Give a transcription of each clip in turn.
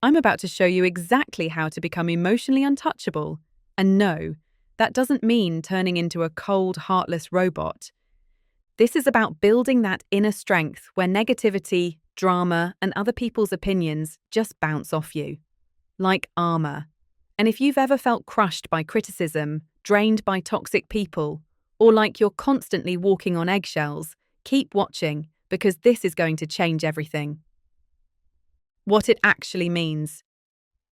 I'm about to show you exactly how to become emotionally untouchable. And no, that doesn't mean turning into a cold, heartless robot. This is about building that inner strength where negativity, drama, and other people's opinions just bounce off you. Like armor. And if you've ever felt crushed by criticism, drained by toxic people, or like you're constantly walking on eggshells, keep watching because this is going to change everything. What it actually means.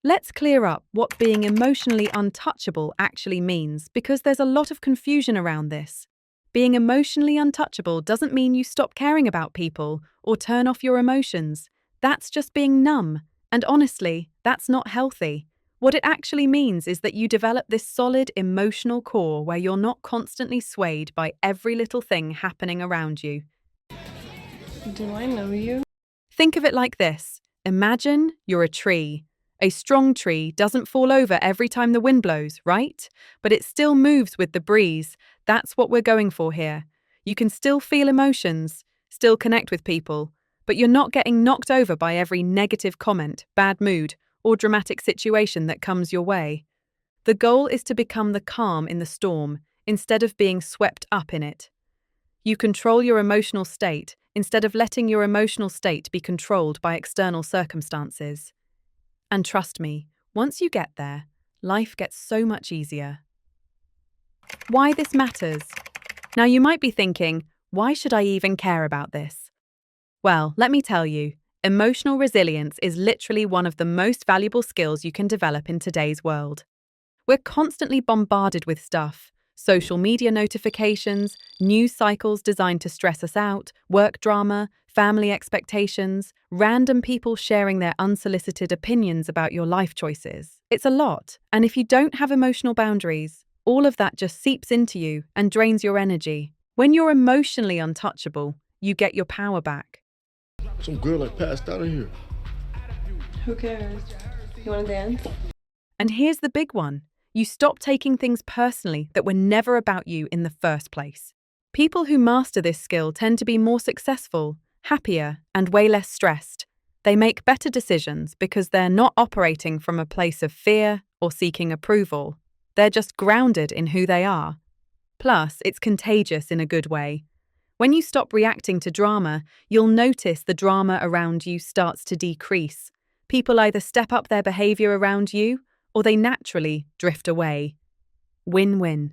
Let's clear up what being emotionally untouchable actually means because there's a lot of confusion around this. Being emotionally untouchable doesn't mean you stop caring about people or turn off your emotions. That's just being numb. And honestly, that's not healthy. What it actually means is that you develop this solid emotional core where you're not constantly swayed by every little thing happening around you. Do I know you? Think of it like this. Imagine you're a tree. A strong tree doesn't fall over every time the wind blows, right? But it still moves with the breeze. That's what we're going for here. You can still feel emotions, still connect with people, but you're not getting knocked over by every negative comment, bad mood, or dramatic situation that comes your way. The goal is to become the calm in the storm instead of being swept up in it. You control your emotional state instead of letting your emotional state be controlled by external circumstances. And trust me, once you get there, life gets so much easier. Why this matters? Now you might be thinking, why should I even care about this? Well, let me tell you, emotional resilience is literally one of the most valuable skills you can develop in today's world. We're constantly bombarded with stuff. Social media notifications, news cycles designed to stress us out, work drama, family expectations, random people sharing their unsolicited opinions about your life choices. It's a lot, and if you don't have emotional boundaries, all of that just seeps into you and drains your energy. When you're emotionally untouchable, you get your power back. Some girl like passed out in here. Who cares? You want to dance? And here's the big one. You stop taking things personally that were never about you in the first place. People who master this skill tend to be more successful, happier, and way less stressed. They make better decisions because they're not operating from a place of fear or seeking approval. They're just grounded in who they are. Plus, it's contagious in a good way. When you stop reacting to drama, you'll notice the drama around you starts to decrease. People either step up their behavior around you or they naturally drift away. Win-win.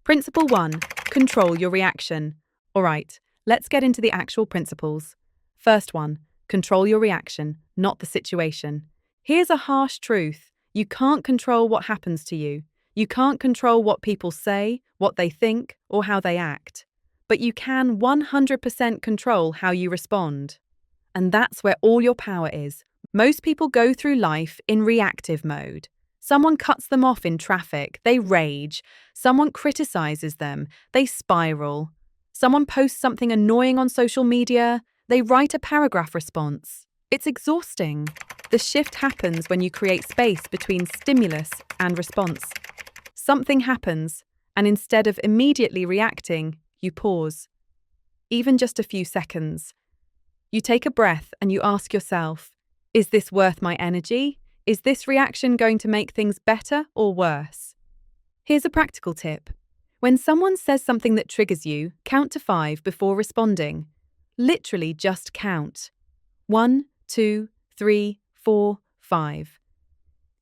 Principle 1. Control your reaction. All right, let's get into the actual principles. First one, control your reaction, not the situation. Here's a harsh truth. You can't control what happens to you. You can't control what people say, what they think, or how they act. But you can 100% control how you respond. And that's where all your power is. Most people go through life in reactive mode. Someone cuts them off in traffic, they rage. Someone criticizes them, they spiral. Someone posts something annoying on social media, they write a paragraph response. It's exhausting. The shift happens when you create space between stimulus and response. Something happens, and instead of immediately reacting, you pause. Even just a few seconds. You take a breath and you ask yourself, is this worth my energy? Is this reaction going to make things better or worse? Here's a practical tip. When someone says something that triggers you, count to 5 before responding. Literally just count. 1, 2, 3, 4, 5.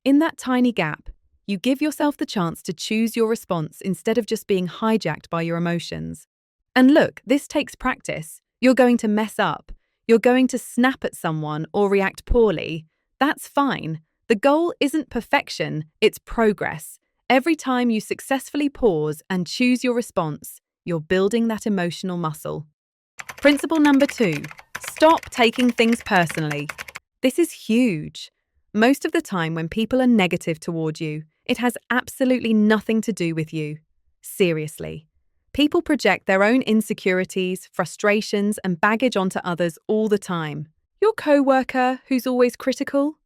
In that tiny gap, you give yourself the chance to choose your response instead of just being hijacked by your emotions. And look, this takes practice. You're going to mess up. You're going to snap at someone or react poorly. That's fine. The goal isn't perfection, it's progress. Every time you successfully pause and choose your response, you're building that emotional muscle. Principle number 2, stop taking things personally. This is huge. Most of the time when people are negative toward you, it has absolutely nothing to do with you. Seriously. People project their own insecurities, frustrations, and baggage onto others all the time. Your coworker who's always critical?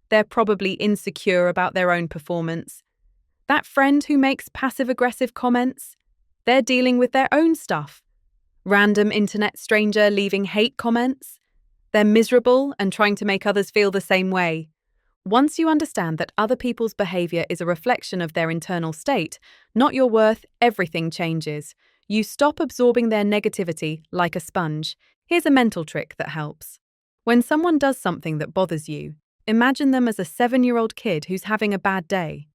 They're probably insecure about their own performance. That friend who makes passive-aggressive comments? They're dealing with their own stuff. Random internet stranger leaving hate comments? They're miserable and trying to make others feel the same way. Once you understand that other people's behavior is a reflection of their internal state, not your worth, everything changes. You stop absorbing their negativity like a sponge. Here's a mental trick that helps. When someone does something that bothers you, imagine them as a 7-year-old kid who's having a bad day.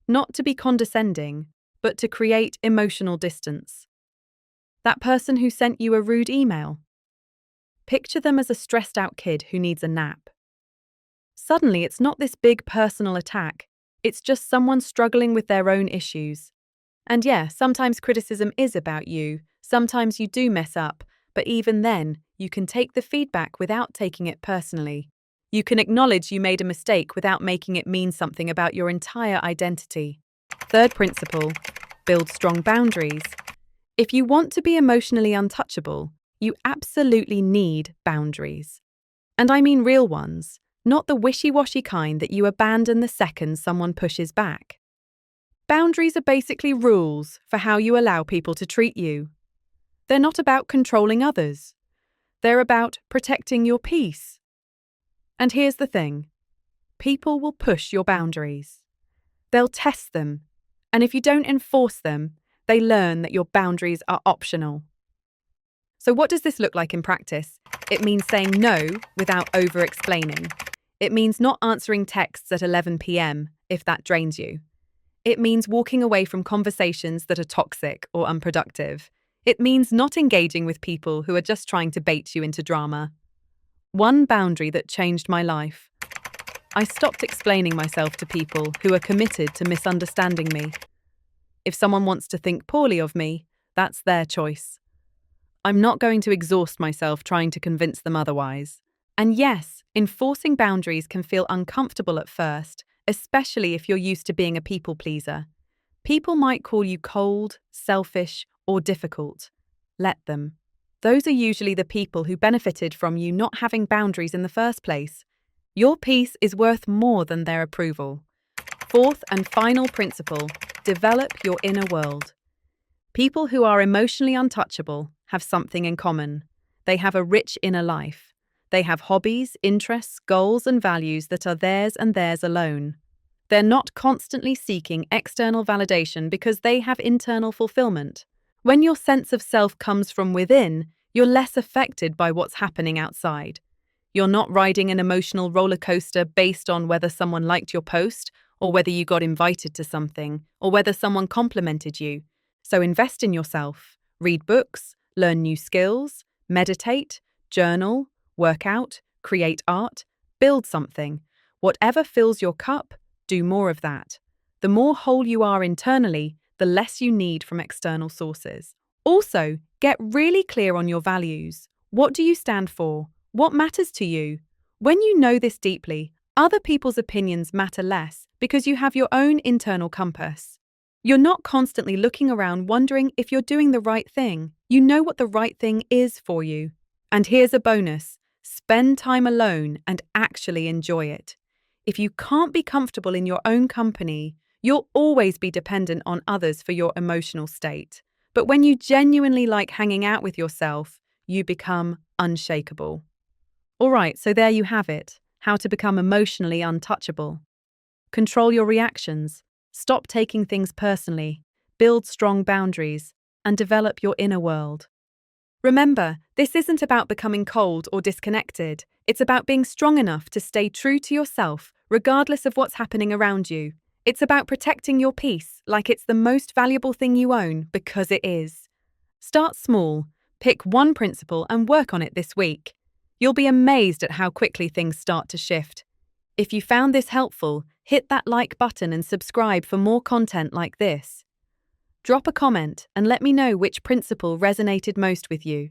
Not to be condescending, but to create emotional distance. That person who sent you a rude email. Picture them as a stressed-out kid who needs a nap. Suddenly, it's not this big personal attack. It's just someone struggling with their own issues. And yeah, sometimes criticism is about you. Sometimes you do mess up, but even then, you can take the feedback without taking it personally. You can acknowledge you made a mistake without making it mean something about your entire identity. Third principle, build strong boundaries. If you want to be emotionally untouchable, you absolutely need boundaries. And I mean real ones, not the wishy-washy kind that you abandon the second someone pushes back. Boundaries are basically rules for how you allow people to treat you. They're not about controlling others. They're about protecting your peace. And here's the thing. People will push your boundaries. They'll test them. And if you don't enforce them, they learn that your boundaries are optional. So what does this look like in practice? It means saying no without over-explaining. It means not answering texts at 11 p.m. if that drains you. It means walking away from conversations that are toxic or unproductive. It means not engaging with people who are just trying to bait you into drama. One boundary that changed my life. I stopped explaining myself to people who are committed to misunderstanding me. If someone wants to think poorly of me, that's their choice. I'm not going to exhaust myself trying to convince them otherwise. And yes, enforcing boundaries can feel uncomfortable at first, especially if you're used to being a people pleaser. People might call you cold, selfish, or difficult. Let them. Those are usually the people who benefited from you not having boundaries in the first place. Your peace is worth more than their approval. Fourth and final principle, develop your inner world. People who are emotionally untouchable have something in common. They have a rich inner life. They have hobbies, interests, goals, and values that are theirs and theirs alone. They're not constantly seeking external validation because they have internal fulfillment. When your sense of self comes from within, you're less affected by what's happening outside. You're not riding an emotional roller coaster based on whether someone liked your post, or whether you got invited to something, or whether someone complimented you. So invest in yourself. Read books, learn new skills, meditate, journal, work out, create art, build something. Whatever fills your cup, do more of that. The more whole you are internally, the less you need from external sources. Also, get really clear on your values. What do you stand for? What matters to you? When you know this deeply, other people's opinions matter less because you have your own internal compass. You're not constantly looking around wondering if you're doing the right thing. You know what the right thing is for you. And here's a bonus. Spend time alone and actually enjoy it. If you can't be comfortable in your own company, you'll always be dependent on others for your emotional state. But when you genuinely like hanging out with yourself, you become unshakable. All right, so there you have it. How to become emotionally untouchable. Control your reactions. Stop taking things personally. Build strong boundaries. And develop your inner world. Remember, this isn't about becoming cold or disconnected. It's about being strong enough to stay true to yourself, regardless of what's happening around you. It's about protecting your peace like it's the most valuable thing you own, because it is. Start small. Pick one principle and work on it this week. You'll be amazed at how quickly things start to shift. If you found this helpful, hit that like button and subscribe for more content like this. Drop a comment and let me know which principle resonated most with you.